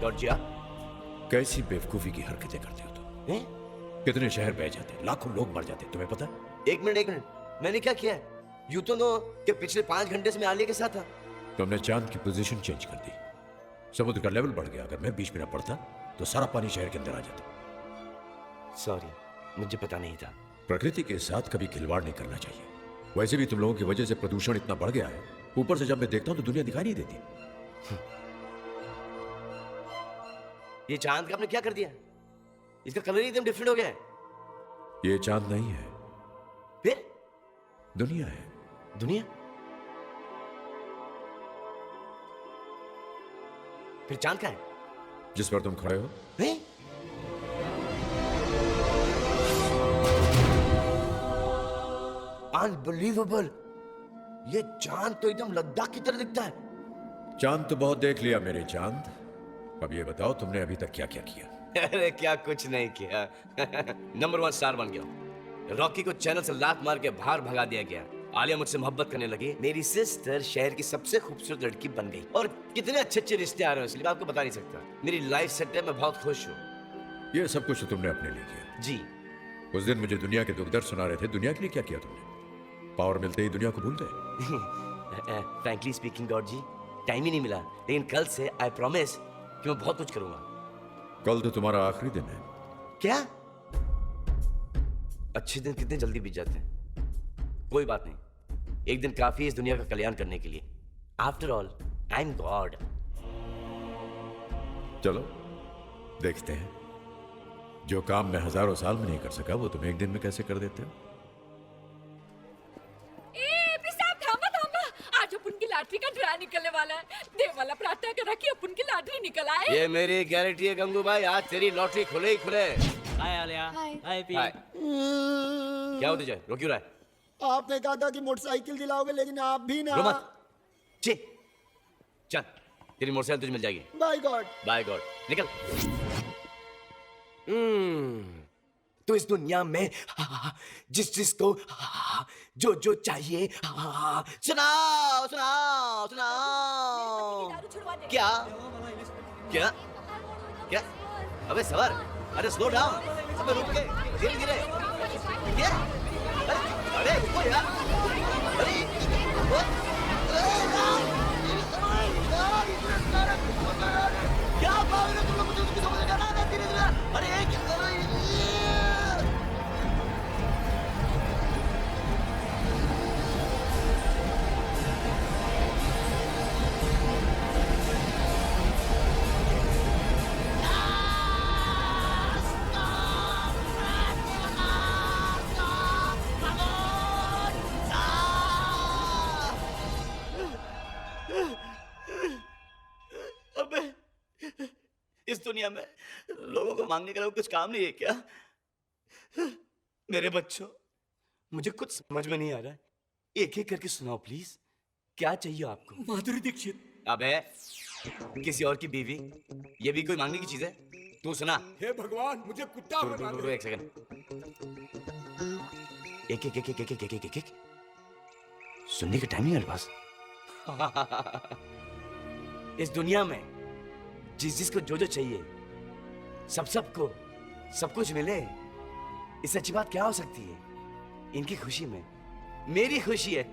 Georgia, कैसी बेवकूफी की हरकतें करते हो तुम? कितने शहर बह जाते, लाखों लोग मर जाते, तुम्हें पता? एक मिनट, मैंने क्या किया है? यूं तो नो कि पिछले 5 घंटे से मैं आलिया के साथ था। तुमने चांद की पोजीशन चेंज कर दी, समुद्र का लेवल बढ़ गया। अगर मैं बीच में न पड़ता तो सारा पानी शहर के अंदर आ जाता। सॉरी, मुझे पता नहीं था। प्रकृति के साथ कभी खिलवाड़ नहीं करना चाहिए। वैसे भी तुम लोगों की वजह से प्रदूषण इतना बढ़ गया है, ऊपर से जब मैं देखता हूं तो दुनिया दिखाई नहीं देती। ये चांद का आपने क्या कर दिया? इसका कलर ही एकदम डिफरेंट हो गया है। ये चांद नहीं है, फिर दुनिया है। दुनिया? फिर चांद का है जिस पर तुम खड़े हो। अनबिलीवेबल! ये चांद तो एकदम लद्दाख की तरह दिखता है। चांद तो बहुत देख लिया मेरे चांद, अब ये बताओ तुमने अभी तक क्या क्या किया? अरे क्या कुछ नहीं किया। नंबर 1 स्टार बन गया। रॉकी को चैनल से लात मार के बाहर भगा दिया गया। आलिया मुझसे मोहब्बत करने लगी। मेरी सिस्टर शहर की सबसे खूबसूरत लड़की बन गई। और कितने अच्छे अच्छे रिश्ते आ रहे हैं, इसलिए मैं आपको बता नहीं सकता। मेरी लाइफ सेट है, मैं बहुत खुश हूँ। ये सब कुछ तुमने अपने लिए किया? जी। उस दिन मुझे दुनिया के दुख दर्द सुना रहे थे, दुनिया के लिए क्या किया तुमने? पावर मिलते ही दुनिया को भूल गए? फ्रैंकली स्पीकिंग गॉड जी, टाइम ही नहीं मिला। लेकिन कल से आई प्रॉमिस कि मैं बहुत कुछ करूंगा। कल तो तुम्हारा आखिरी दिन है। क्या? अच्छे दिन कितने जल्दी बीत जाते हैं। कोई बात नहीं, एक दिन काफी है इस दुनिया का कल्याण करने के लिए। After all I am God. चलो देखते हैं, जो काम मैं हजारों साल में नहीं कर सका वो तुम एक दिन में कैसे कर देते हो। आज अपन की लॉटरी का ड्रा निकलने वाला है। देव वाला प्रार्थना करा कि अपन की लॉटरी निकल आए। ये मेरी गारंटी है गंगू भाई, आज तेरी लॉटरी खुले ही खुले। हाय आलिया। हाय पी। क्या होते जाए, रो क्यों रहा है? आपने कहा था कि मोटरसाइकिल दिलाओगे, लेकिन आप भी ना। रो मत। चल, तेरी मोटरसाइकिल तुझे मिल जाएगी। Bye God. बाय गॉड, निकल। तो इस दुनिया में जिस जिसको जो जो चाहिए सुनाओ सुनाओ सुनाओ। क्या क्या क्या? अबे सवार, अरे स्लो डाउन। अबे रुक के, धीरे धीरे। क्या? अरे रुको यार। अरे क्या पागल है तुम लोग? मुझे कुछ समझ नहीं आ रहा। धीरे धीरे। अरे क्या कर रहे हैं? इस दुनिया में लोगों को मांगने के लिए कुछ काम नहीं है क्या? मेरे बच्चों, मुझे कुछ समझ में नहीं आ रहा है। एक एक करके सुनाओ प्लीज, क्या चाहिए आपको? माधुरी दीक्षित। अबे किसी और की बीवी, ये भी कोई मांगने की चीज है? तू सुना। हे भगवान, मुझे कुत्ता बना दे। एक सेकंड। एक एक एक एक एक एक एक एक एक सुनने का टाइम नहीं है मेरे पास। इस दुनिया में जिस जिसको जो जो चाहिए, सबको सब कुछ मिले, इससे अच्छी बात क्या हो सकती है? इनकी खुशी में मेरी खुशी है,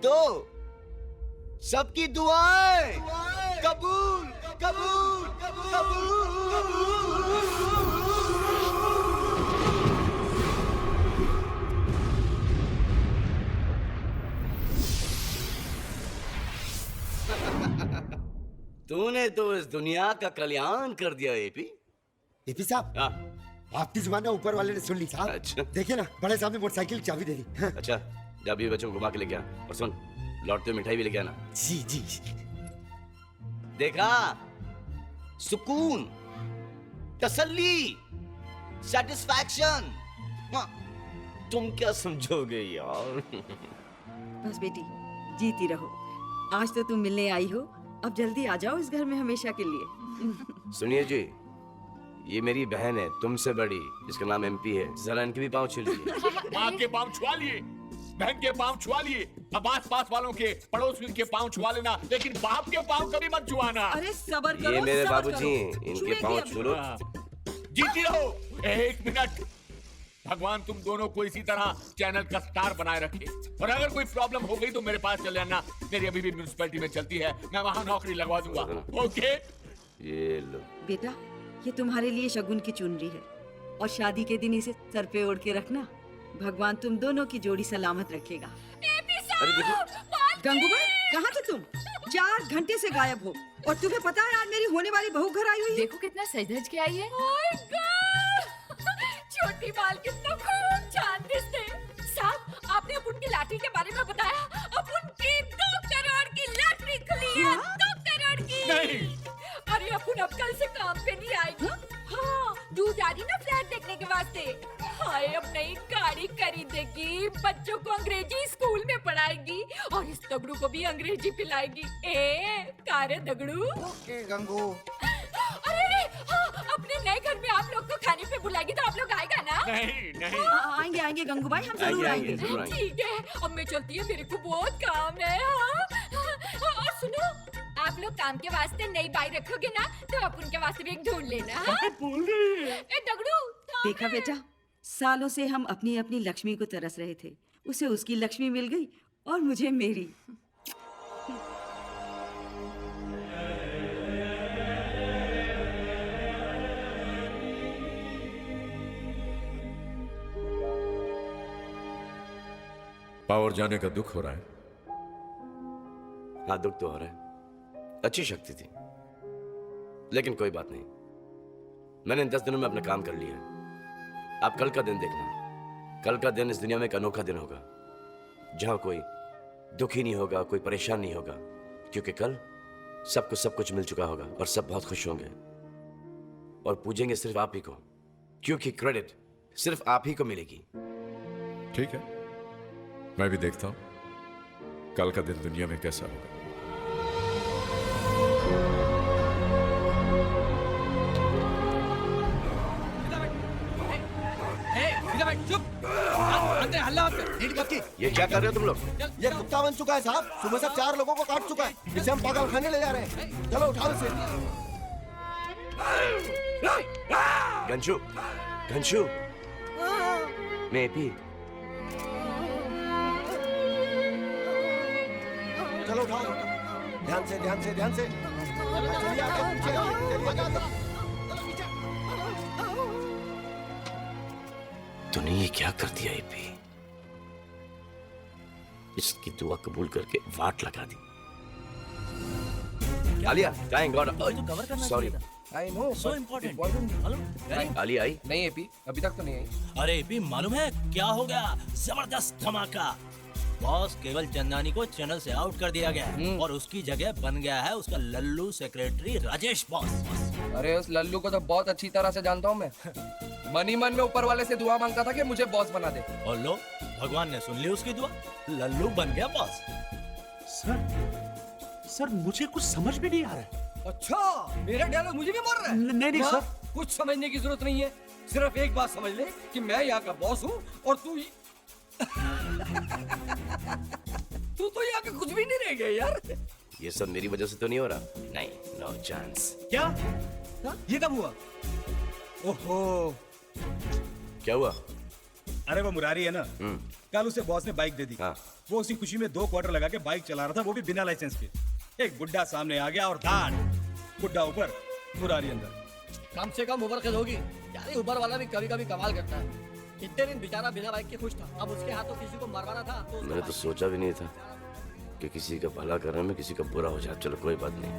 तो सबकी दुआएं कबूल कबूल कबूल। तूने तो इस दुनिया का कल्याण कर दिया एपी। एपी साहब, आपकी जुबान ऊपर वाले ने सुन ली साहब। अच्छा। देखिए ना, बड़े साहब ने मोटरसाइकिल की चाबी दे दी। अच्छा, जब ये बच्चों को घुमा के लेके आ, और सुन, लौटते हुए मिठाई भी लेके आना। जी जी। देखा, सुकून, तसल्ली, सेटिस्फैक्शन। तुम क्या समझोगे यार? बस बेटी, जीती रहो। आज तो तुम मिलने आई हो, अब जल्दी आ जाओ इस घर में हमेशा के लिए। सुनिए जी, ये मेरी बहन है, तुमसे बड़ी, जिसका नाम एमपी है। जरा इनके भी पाँव छू लीजिए। माँ के पाँव छुआ लिए। बहन के पांव छुआ लिए, अब आस पास वालों के, पड़ोसियों के पांव छुआ लेना, लेकिन बाप के पांव कभी मत छुआना। अरे सबर करो, ये मेरे सबर बाबूजी करो। इनके छुएगी पांव अब। छू लो। जीती रहो। 1 मिनट। भगवान तुम दोनों को इसी तरह चैनल का स्टार बनाए रखे, और अगर कोई प्रॉब्लम हो गई तो मेरे पास चले आना। मेरी अभी भी म्युनिसिपैलिटी में चलती है, मैं वहां नौकरी लगवा दूंगा। ओके? ये लो। बेटा, ये तुम्हारे लिए शगुन की चुनरी है, और शादी के दिन इसे सर पे ओढ़ के रखना। भगवान तुम दोनों की जोड़ी सलामत रखेगा। अरे देखो, गंगूबाई, कहाँ थे तुम? 4 घंटे से गायब हो, और तुम्हें पता है आज मेरी होने वाली बहू घर आई हुई है। देखो कितना सज धज के आई है। Oh God! छोटी बाल कितना खूब चांद दिखते। साहब, आपने अपुन की लाटरी के बारे में बताया। अपुन की 2 करोड़ की लॉटरी खुली है। 2 करोड़ की। नहीं। अरे अपुन अब कल से काम पे नहीं आएगी। हाँ, दूध आ रही ना फ्लैट देखने के वास्ते। हाय, अब नई गाड़ी खरीदेगी, बच्चों को अंग्रेजी स्कूल में पढ़ाएगी, और इस दगड़ू को भी अंग्रेजी पिलाएगी। कारे दगड़ू। ओके गंगू। अरे हाँ, अपने नए घर में आप लोग को खाने पे बुलाएगी तो आप लोग आएगा ना? नहीं नहीं। आएंगे आएंगे गंगूबाई, हम जरूर आएंगे, आएंगे। जरूर आएंगे। ठीक है, अब मैं चलती हूँ, मेरे को बहुत काम है। हाँ, और सुनो, आप लोग काम के वास्ते नई बाई रखोगे ना, तो आप उनके वास्ते भी एक ढूंढ लेना। हाँ? ए दगड़ू, देखा बेटा, सालों से हम अपनी अपनी लक्ष्मी को तरस रहे थे, उसे उसकी लक्ष्मी मिल गई और मुझे मेरी। पावर जाने का दुख हो रहा है। हाँ, दुख तो हो रहा है। अच्छी शक्ति थी, लेकिन कोई बात नहीं, मैंने इन 10 दिनों में अपना काम कर लिया है। आप कल का दिन देखना। कल का दिन इस दुनिया में एक अनोखा दिन होगा, जहां कोई दुखी नहीं होगा, कोई परेशान नहीं होगा, क्योंकि कल सबको सब कुछ मिल चुका होगा और सब बहुत खुश होंगे और पूजेंगे सिर्फ आप ही को, क्योंकि क्रेडिट सिर्फ आप ही को मिलेगी। ठीक है, मैं भी देखता हूं कल का दिन दुनिया में कैसा होगा। ये क्या कर रहे हो तुम लोग? ये कुत्ता बन चुका है साहब, सुबह से 4 लोगों को काट चुका है, इसे हम पागल खाने ले जा रहे हैं। चलो उठाओ इसे। गंशु, गंशु, मैं भी। चलो उठाओ, ध्यान से ध्यान से ध्यान से। चलिए आगे, चलिए आगे। तूने ये क्या कर दिया एपी? इसकी दुआ कबूल करके वाट लगा दी। Alia, thank God. Sorry. I know, So but important. important. मालूम? आलिया आई? नहीं एपी, अभी तक तो नहीं आई। अरे भी मालूम है क्या हो गया? जबरदस्त धमाका। बॉस केवल चंदानी को चैनल से आउट कर दिया गया है और उसकी जगह बन गया है उसका लल्लू सेक्रेटरी राजेश बॉस। अरे उस लल्लू को तो बहुत अच्छी तरह से जानता हूँ मैं। मन ही मन में ऊपर वाले से दुआ मांगता था कि मुझे बॉस बना दे। और लो, भगवान ने सुन ली उसकी दुआ, लल्लू बन गया बॉस। सर मुझे कुछ समझ में नहीं आ रहा है। अच्छा, मेरा डायलॉग मुझे भी मार रहा है? नहीं हाँ, सर, कुछ समझने की जरूरत नहीं है, सिर्फ एक बात समझ ले कि मैं यहाँ का बॉस हूँ और तू तू तो यहाँ का कुछ भी नहीं रह गया यार। ये सब मेरी वजह से तो नहीं हो रहा? नहीं, नो चांस। क्या? ये कब हुआ? ओहो, क्या हुआ? अरे वो मुरारी है ना, कल उसे बॉस ने बाइक दे दी। हाँ। वो उसी खुशी में 2 क्वार्टर लगा के बाइक चला रहा था, वो भी बिना लाइसेंस के। एक बुड्ढा सामने आ गया और दाड़, बुड्ढा ऊपर, मुरारी अंदर। कम से कम उबर के होगी यार, ये उबर वाला भी कभी कभी कमाल करता है। इतने दिन बेचारा बिना बाइक के खुश था, अब उसके हाथों किसी को मरवाना था तो मैंने तो सोचा भी नहीं था कि किसी का भला करने में किसी का बुरा हो जाए। चलो कोई बात नहीं,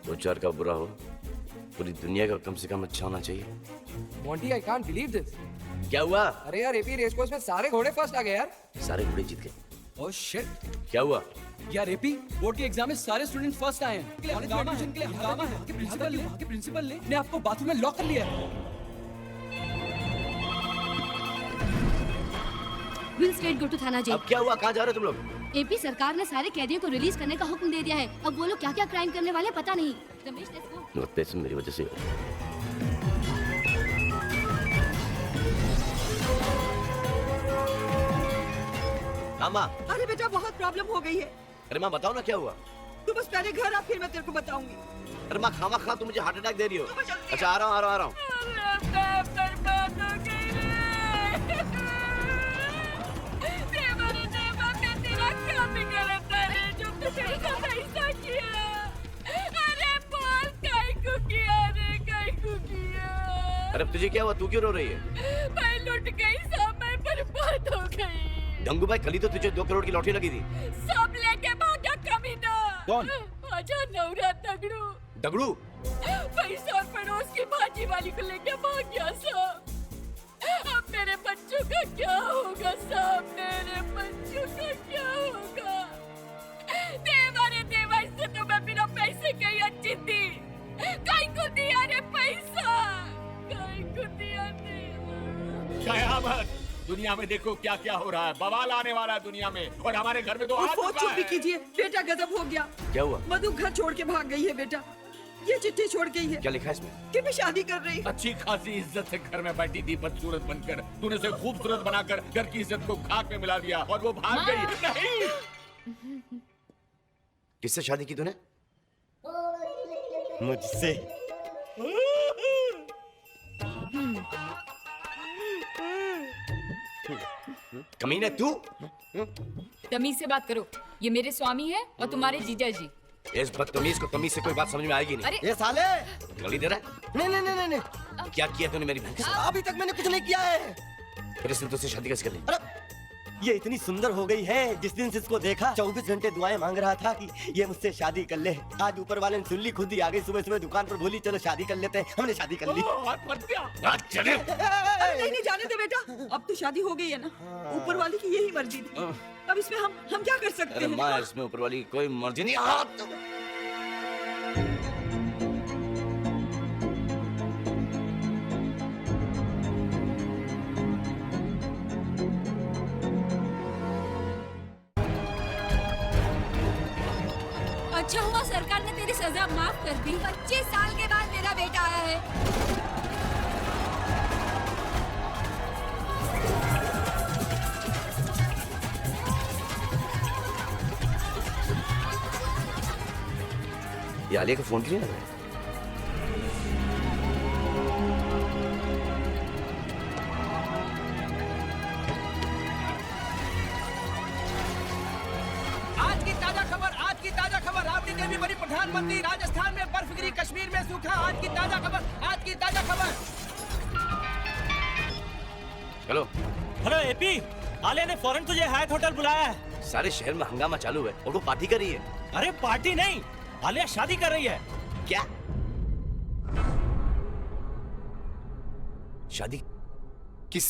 2-4 का बुरा हो, पूरी दुनिया का कम से कम अच्छा होना चाहिए। Monty, I can't believe this. क्या हुआ? अरे यार, एपी रेस कोर्स में सारे घोड़े फर्स्ट आ गए यार। सारे घोड़े जीत गए। Oh shit. क्या हुआ? यार एपी, बोर्ड के एग्जाम में सारे स्टूडेंट फर्स्ट आए हैं। एडमिशन के लिए हंगामा है। प्रिंसिपल ने आपको बाथरूम में लॉक कर लिया है। विल स्ट्रेट गो टू थाना जेल। अब क्या हुआ? कहाँ जा रहे हो तुम लोग? एपी सरकार ने सारे कैदियों को रिलीज करने का हुक्म दे दिया है। अब वो लोग क्या क्या क्राइम करने वाले पता नहीं। Ramesh, let's go. लगता है सब मेरी वजह से। हाँ माँ। अरे बेटा बहुत प्रॉब्लम हो गई है। अरे माँ बताओ ना क्या हुआ। तू बस पहले घर आ, फिर मैं तेरे को बताऊंगी। अरे माँ खामा खा तुम मुझे हार्ट अटैक दे रही हो। अच्छा आ रहा हूँ अरे मैं बर्बाद हो गई रे। देवा रे देवा, मैं तेरा क्या बिगाड़ा था रे जो तुझे ऐसा किया। अरे बोल काहे को किया रे, काहे को किया। अरे तुझे क्या हुआ, तू क्यों रो रही है? मैं लुट गई, सब मैं बर्बाद हो गई। गंगू भाई कल ही तो तुझे 2 करोड़ की लॉटरी लगी थी। सब लेके भागा कमीना। कौन? आजा नवरा दगड़ू। दगड़ू? पैसा और पड़ोस की भाजी वाली को लेके भाग गया सब। अब मेरे बच्चों का क्या होगा साहब, मेरे बच्चों का क्या होगा। देवा रे देवा, इससे तो मैं बिना पैसे के ही अच्छी थी। काहे को दिया रे पैसा, काहे को दिया देवा। कयामत, दुनिया में देखो क्या क्या हो रहा है। बवाल आने वाला है दुनिया में, और हमारे घर में तो आ फोन चुका चुप भी है। कीजिए बेटा, गजब हो गया। क्या हुआ? मधु घर छोड़ के भाग गई है बेटा। ये चिट्ठी छोड़ गई है क्या लिखा है इसमें? कि मैं शादी कर रही हूँ। अच्छी खासी इज्जत से घर में बैठी थी बदसूरत बनकर, तूने उसे खूबसूरत बनाकर घर की इज्जत को खाक में मिला दिया और वो भाग गई। नहीं, किससे शादी की तूने? मुझसे। कमीने तू? तमीज से बात करो, ये मेरे स्वामी है और तुम्हारे जीजा जी। इस बदतमीज को तमीज से कोई बात समझ में आएगी नहीं। अरे ये साले। गाली दे रहा है? नहीं नहीं नहीं नहीं। क्या किया तूने मेरी बहन के साथ? अभी तक मैंने कुछ नहीं किया है। फिर इसने तुझसे शादी कैसे कर ली? अरे ये इतनी सुंदर हो गई है, जिस दिन से इसको देखा 24 घंटे दुआएं मांग रहा था कि ये मुझसे शादी कर ले। आज ऊपर वाले ने सुन ली, खुद ही आ गई सुबह सुबह दुकान पर, बोली चलो शादी कर लेते हैं। हमने शादी कर ली। चले। नहीं नहीं जाने दे बेटा, अब तो शादी हो गई है ना, ऊपर वाले की यही मर्जी थी। अब इसमें हम क्या कर सकते अरे हैं। माँ, इसमें ऊपर वाली की कोई मर्जी नहीं। अच्छा हुआ सरकार ने तेरी सजा माफ कर दी। 25 साल के बाद मेरा बेटा आया है। ये आलिया का फोन क्यों नहीं लग रहा है? आज की ताजा खबर, आज की ताजा खबर। राबड़ी देवी बनी प्रधानमंत्री, राजस्थान में बर्फ गिरी, कश्मीर में सूखा। आज की ताजा खबर, आज की ताजा खबर। हेलो। हेलो एपी, आलिया ने फौरन तुझे हायत होटल बुलाया है। सारे शहर में हंगामा चालू है और वो पार्टी कर रही है। अरे पार्टी नहीं, आलिया शादी कर रही है। क्या? शादी? किससे?